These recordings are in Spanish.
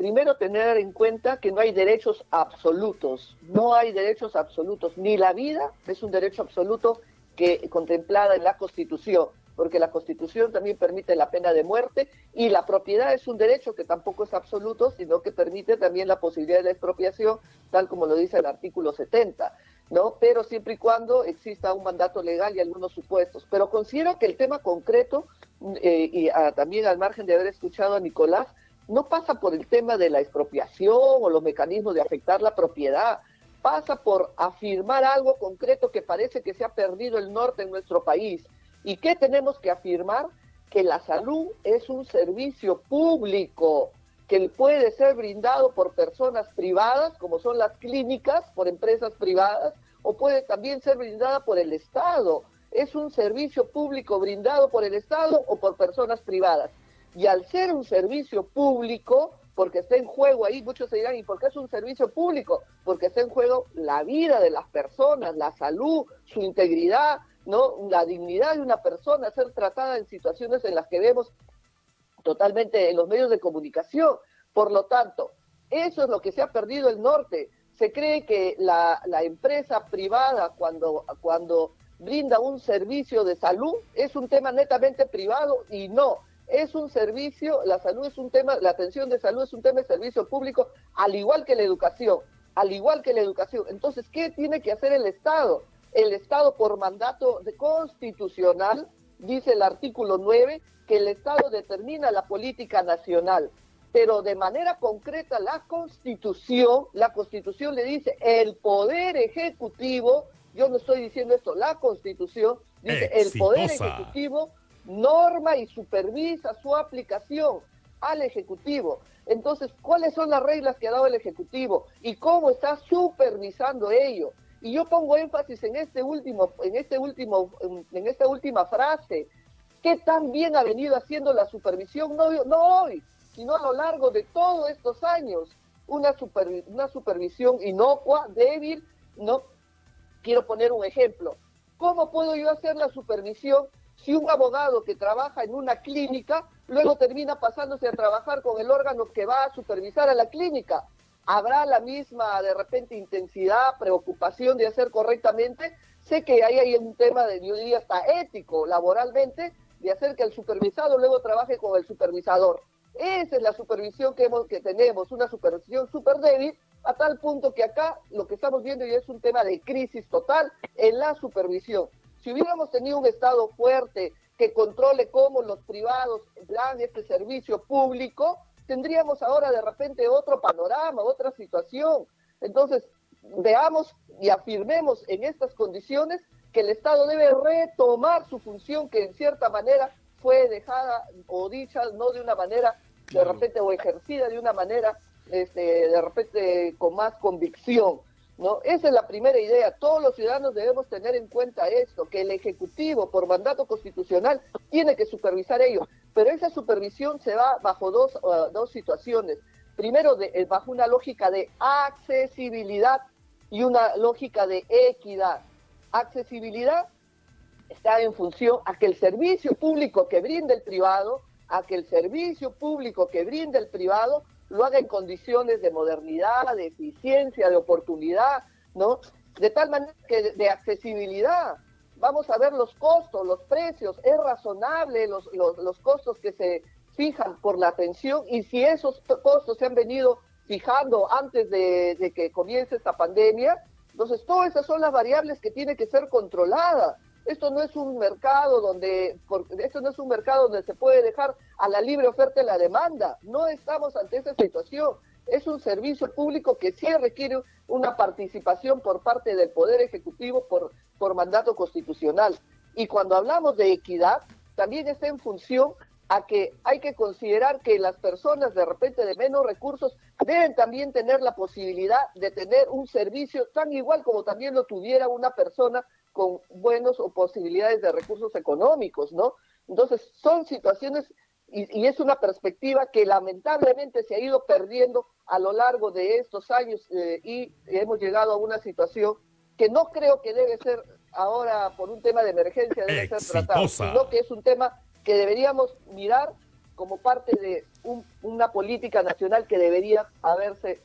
primero tener en cuenta que no hay derechos absolutos, no hay derechos absolutos, ni la vida es un derecho absoluto que contemplada en la Constitución, porque la Constitución también permite la pena de muerte, y la propiedad es un derecho que tampoco es absoluto, sino que permite también la posibilidad de expropiación, tal como lo dice el artículo 70, ¿no? Pero siempre y cuando exista un mandato legal y algunos supuestos. Pero considero que el tema concreto, también al margen de haber escuchado a Nicolás, no pasa por el tema de la expropiación o los mecanismos de afectar la propiedad, pasa por afirmar algo concreto que parece que se ha perdido el norte en nuestro país. ¿Y qué tenemos que afirmar? Que la salud es un servicio público que puede ser brindado por personas privadas, como son las clínicas, por empresas privadas, o puede también ser brindada por el Estado. Es un servicio público brindado por el Estado o por personas privadas. Y al ser un servicio público, porque está en juego ahí, muchos se dirán, ¿y por qué es un servicio público? Porque está en juego la vida de las personas, la salud, su integridad, ¿no? La dignidad de una persona, ser tratada en situaciones en las que vemos totalmente en los medios de comunicación. Por lo tanto, eso es lo que se ha perdido el norte. Se cree que la empresa privada, cuando brinda un servicio de salud, es un tema netamente privado, y no. Es un servicio, la salud es un tema, la atención de salud es un tema de servicio público, al igual que la educación, al igual que la educación. Entonces, ¿qué tiene que hacer el Estado? El Estado, por mandato constitucional, dice el artículo 9, que el Estado determina la política nacional, pero de manera concreta la Constitución le dice, el Poder Ejecutivo, yo no estoy diciendo esto, la Constitución dice, el Poder Ejecutivo norma y supervisa su aplicación al Ejecutivo. Entonces, ¿cuáles son las reglas que ha dado el Ejecutivo y cómo está supervisando ello? Y yo pongo énfasis en esta última frase. ¿Qué tan bien ha venido haciendo la supervisión? No hoy, sino a lo largo de todos estos años. Una supervisión inocua, débil, ¿no? Quiero poner un ejemplo. ¿Cómo puedo yo hacer la supervisión si un abogado que trabaja en una clínica luego termina pasándose a trabajar con el órgano que va a supervisar a la clínica? ¿Habrá la misma, de repente, intensidad, preocupación de hacer correctamente? Sé que ahí hay un tema, yo diría hasta ético, laboralmente, de hacer que el supervisado luego trabaje con el supervisador. Esa es la supervisión que tenemos, una supervisión súper débil, a tal punto que acá lo que estamos viendo ya es un tema de crisis total en la supervisión. Si hubiéramos tenido un Estado fuerte que controle cómo los privados dan este servicio público, tendríamos ahora de repente otro panorama, otra situación. Entonces, veamos y afirmemos en estas condiciones que el Estado debe retomar su función que en cierta manera fue dejada o dicha no de una manera de repente o ejercida de una manera de repente con más convicción, ¿no? Esa es la primera idea. Todos los ciudadanos debemos tener en cuenta esto, que el Ejecutivo, por mandato constitucional, tiene que supervisar ello, pero esa supervisión se va bajo dos situaciones. Primero, bajo una lógica de accesibilidad y una lógica de equidad. Accesibilidad está en función a que el servicio público que brinda el privado, lo haga en condiciones de modernidad, de eficiencia, de oportunidad, ¿no? De tal manera que de accesibilidad, vamos a ver los costos, los precios, es razonable los costos que se fijan por la atención, y si esos costos se han venido fijando antes de que comience esta pandemia, entonces todas esas son las variables que tienen que ser controladas. Esto no es un mercado donde se puede dejar a la libre oferta y la demanda. No estamos ante esa situación. Es un servicio público que sí requiere una participación por parte del Poder Ejecutivo por mandato constitucional. Y cuando hablamos de equidad, también está en función a que hay que considerar que las personas de repente de menos recursos deben también tener la posibilidad de tener un servicio tan igual como también lo tuviera una persona con buenos o posibilidades de recursos económicos, ¿no? Entonces, son situaciones y es una perspectiva que lamentablemente se ha ido perdiendo a lo largo de estos años y hemos llegado a una situación que no creo que debe ser ahora por un tema de emergencia, debe ser tratado, sino que es un tema que deberíamos mirar como parte de una política nacional que debería haberse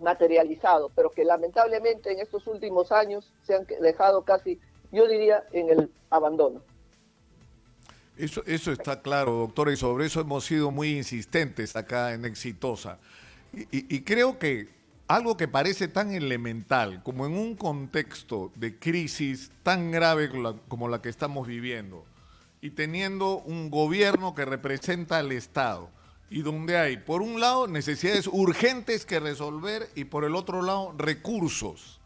materializado, pero que lamentablemente en estos últimos años se han dejado casi, yo diría, en el abandono. Eso está claro, doctora, y sobre eso hemos sido muy insistentes acá en Exitosa. Y creo que algo que parece tan elemental como en un contexto de crisis tan grave como la que estamos viviendo, y teniendo un gobierno que representa al Estado, y donde hay, por un lado, necesidades urgentes que resolver y por el otro lado, recursos,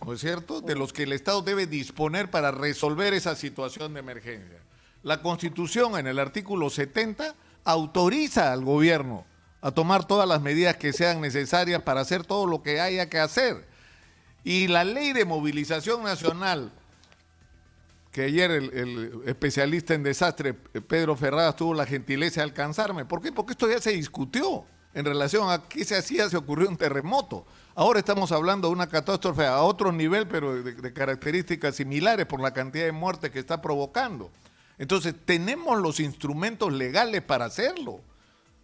¿no es cierto?, de los que el Estado debe disponer para resolver esa situación de emergencia. La Constitución, en el artículo 70, autoriza al gobierno a tomar todas las medidas que sean necesarias para hacer todo lo que haya que hacer. Y la Ley de Movilización Nacional, que ayer el especialista en desastre, Pedro Ferradas, tuvo la gentileza de alcanzarme. ¿Por qué? Porque esto ya se discutió en relación a qué se hacía si ocurrió un terremoto. Ahora estamos hablando de una catástrofe a otro nivel, pero de características similares por la cantidad de muertes que está provocando. Entonces, tenemos los instrumentos legales para hacerlo.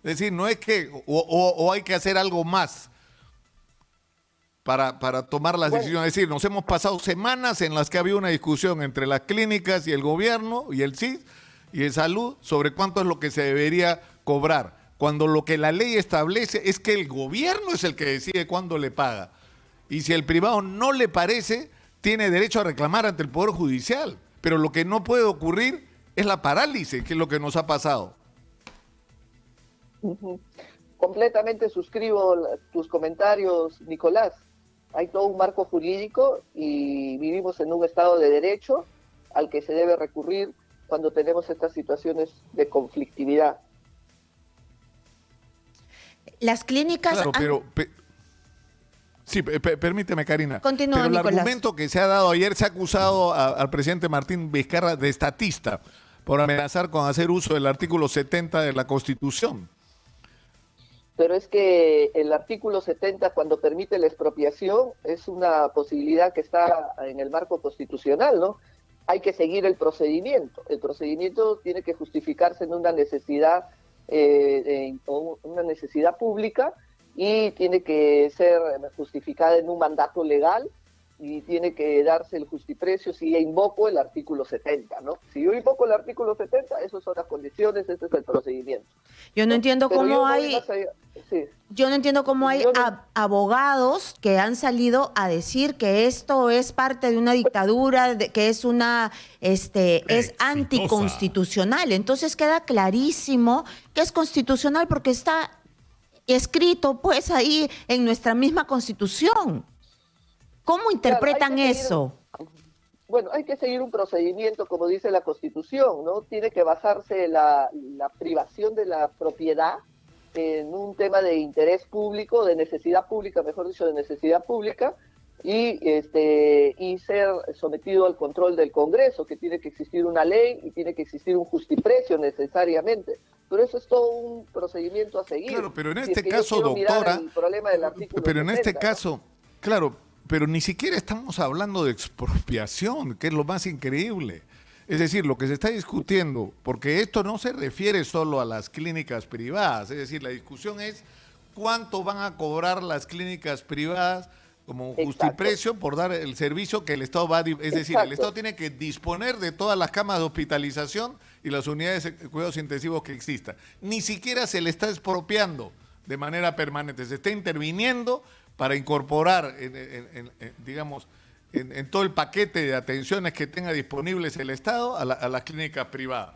Es decir, no es que, o hay que hacer algo más para tomar las decisiones. Es decir, nos hemos pasado semanas en las que había una discusión entre las clínicas y el gobierno y el CIS y el Salud sobre cuánto es lo que se debería cobrar, cuando lo que la ley establece es que el gobierno es el que decide cuándo le paga. Y si el privado no le parece, tiene derecho a reclamar ante el Poder Judicial. Pero lo que no puede ocurrir es la parálisis, que es lo que nos ha pasado. Completamente suscribo tus comentarios, Nicolás. Hay todo un marco jurídico y vivimos en un Estado de Derecho al que se debe recurrir cuando tenemos estas situaciones de conflictividad. Las clínicas... Claro, pero... Sí, permíteme, Karina. Continúa, pero el Nicolás. argumento que se ha dado ayer, se ha acusado al presidente Martín Vizcarra de estatista por amenazar con hacer uso del artículo 70 de la Constitución. Pero es que el artículo 70, cuando permite la expropiación, es una posibilidad que está en el marco constitucional, ¿no? Hay que seguir el procedimiento. El procedimiento tiene que justificarse en una necesidad, una necesidad pública, y tiene que ser justificada en un mandato legal y tiene que darse el justiprecio si invoco el artículo 70, ¿no? Si yo invoco el artículo 70, esas son las condiciones, ese es el procedimiento. Yo no entiendo cómo hay... Sí. Yo no entiendo cómo hay abogados que han salido a decir que esto es parte de una dictadura, que es una es anticonstitucional. Entonces queda clarísimo que es constitucional porque está escrito pues ahí en nuestra misma Constitución. ¿Cómo interpretan eso? Bueno, hay que seguir un procedimiento, como dice la Constitución, ¿no? Tiene que basarse la privación de la propiedad en un tema de interés público, de necesidad pública, mejor dicho, de necesidad pública, y ser sometido al control del Congreso, que tiene que existir una ley y tiene que existir un justiprecio necesariamente. Pero eso es todo un procedimiento a seguir. Claro, pero en este caso, doctora, pero en este caso, claro, pero ni siquiera estamos hablando de expropiación, que es lo más increíble. Es decir, lo que se está discutiendo, porque esto no se refiere solo a las clínicas privadas, es decir, la discusión es cuánto van a cobrar las clínicas privadas como un justiprecio por dar el servicio que el Estado va a... Es decir, el Estado tiene que disponer de todas las camas de hospitalización y las unidades de cuidados intensivos que existan. Ni siquiera se le está expropiando de manera permanente, se está interviniendo para incorporar, digamos, en todo el paquete de atenciones que tenga disponibles el Estado a las clínicas privadas.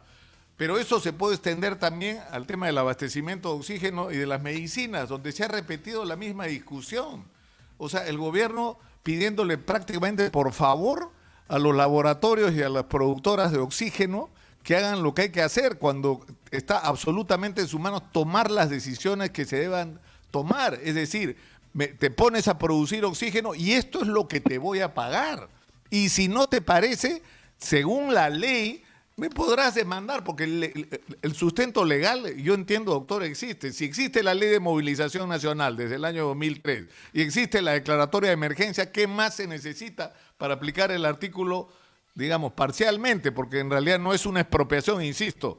Pero eso se puede extender también al tema del abastecimiento de oxígeno y de las medicinas, donde se ha repetido la misma discusión. O sea, el gobierno pidiéndole prácticamente por favor a los laboratorios y a las productoras de oxígeno que hagan lo que hay que hacer cuando está absolutamente en sus manos tomar las decisiones que se deban tomar. Es decir, te pones a producir oxígeno y esto es lo que te voy a pagar. Y si no te parece, según la ley, me podrás demandar, porque el sustento legal, yo entiendo, doctor, existe. Si existe la Ley de Movilización Nacional desde el año 2003 y existe la declaratoria de emergencia, ¿qué más se necesita para aplicar el artículo, digamos, parcialmente? Porque en realidad no es una expropiación, insisto.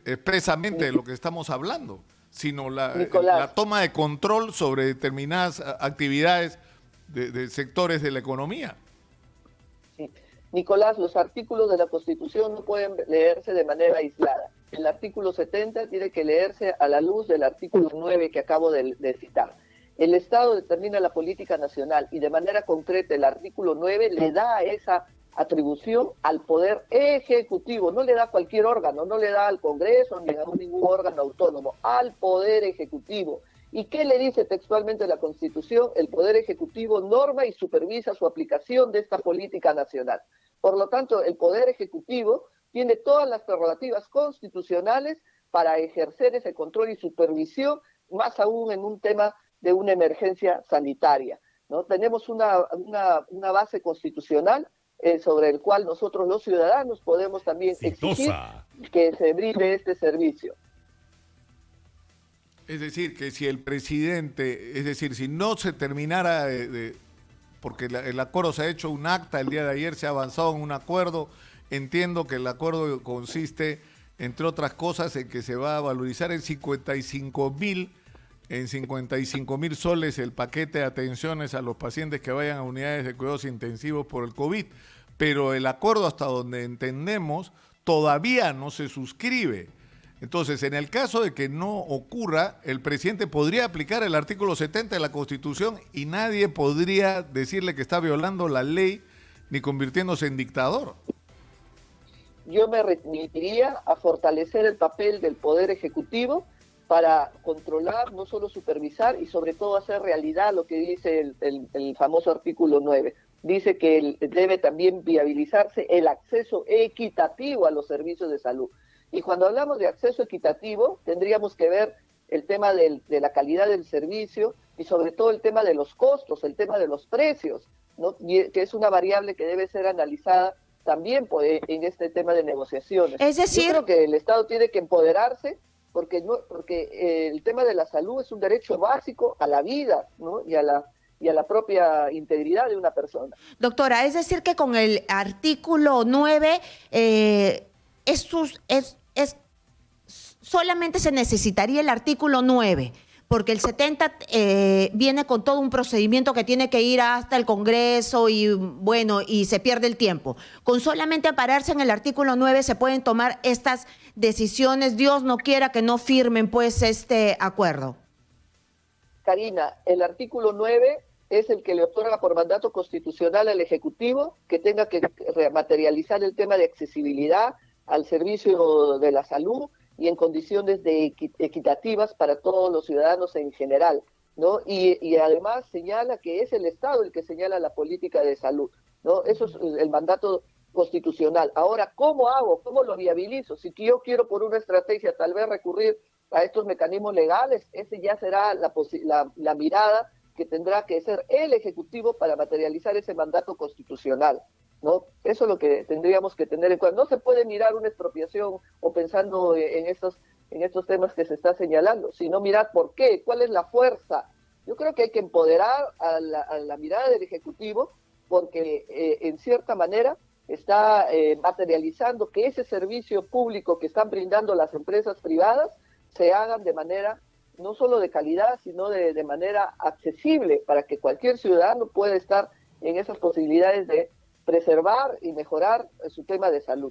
expresamente de lo que estamos hablando, sino la toma de control sobre determinadas actividades de sectores de la economía. Sí. Nicolás, los artículos de la Constitución no pueden leerse de manera aislada. El artículo 70 tiene que leerse a la luz del artículo 9 que acabo de citar. El Estado determina la política nacional y de manera concreta el artículo 9 le da esa atribución al Poder Ejecutivo, no le da a cualquier órgano, no le da al Congreso ni a ningún órgano autónomo, al Poder Ejecutivo. ¿Y qué le dice textualmente la Constitución? El Poder Ejecutivo norma y supervisa su aplicación de esta política nacional. Por lo tanto, el Poder Ejecutivo tiene todas las prerrogativas constitucionales para ejercer ese control y supervisión, más aún en un tema de una emergencia sanitaria, ¿no? Tenemos una base constitucional sobre el cual nosotros los ciudadanos podemos también exigir que se brinde este servicio. Es decir, que si el presidente, es decir, si no se terminara porque el acuerdo se ha hecho un acta, el día de ayer se ha avanzado en un acuerdo, entiendo que el acuerdo consiste, entre otras cosas, en que se va a valorizar en 55,000 soles el paquete de atenciones a los pacientes que vayan a unidades de cuidados intensivos por el COVID, pero el acuerdo, hasta donde entendemos, todavía no se suscribe. Entonces, en el caso de que no ocurra, el presidente podría aplicar el artículo 70 de la Constitución y nadie podría decirle que está violando la ley ni convirtiéndose en dictador. Yo me remitiría a fortalecer el papel del Poder Ejecutivo para controlar, no solo supervisar y sobre todo hacer realidad lo que dice el famoso artículo 9. Dice que debe también viabilizarse el acceso equitativo a los servicios de salud. Y cuando hablamos de acceso equitativo, tendríamos que ver el tema de la calidad del servicio y sobre todo el tema de los costos, el tema de los precios, ¿no? Que es una variable que debe ser analizada también en este tema de negociaciones. Es decir, yo creo que el Estado tiene que empoderarse porque el tema de la salud es un derecho básico a la vida, ¿no? y a la propia integridad de una persona. Doctora, es decir que con el artículo 9 solamente se necesitaría el artículo 9, porque el 70 viene con todo un procedimiento que tiene que ir hasta el Congreso y bueno, y se pierde el tiempo. Con solamente ampararse en el artículo 9 se pueden tomar estas decisiones. Dios no quiera que no firmen pues este acuerdo. Karina, el artículo 9 es el que le otorga por mandato constitucional al Ejecutivo que tenga que materializar el tema de accesibilidad al servicio de la salud y en condiciones equitativas para todos los ciudadanos en general, ¿no? Y además señala que es el Estado el que señala la política de salud, ¿no? Eso es el mandato constitucional. Ahora, ¿cómo hago? ¿Cómo lo viabilizo? Si yo quiero por una estrategia tal vez recurrir a estos mecanismos legales, ese ya será la mirada que tendrá que ser el Ejecutivo para materializar ese mandato constitucional, ¿no? Eso es lo que tendríamos que tener en cuenta. No se puede mirar una expropiación o pensando en estos temas que se está señalando, sino mirar por qué, cuál es la fuerza. Yo creo que hay que empoderar a la mirada del Ejecutivo porque en cierta manera está materializando que ese servicio público que están brindando las empresas privadas se hagan de manera no solo de calidad, sino de manera accesible para que cualquier ciudadano pueda estar en esas posibilidades de preservar y mejorar su tema de salud.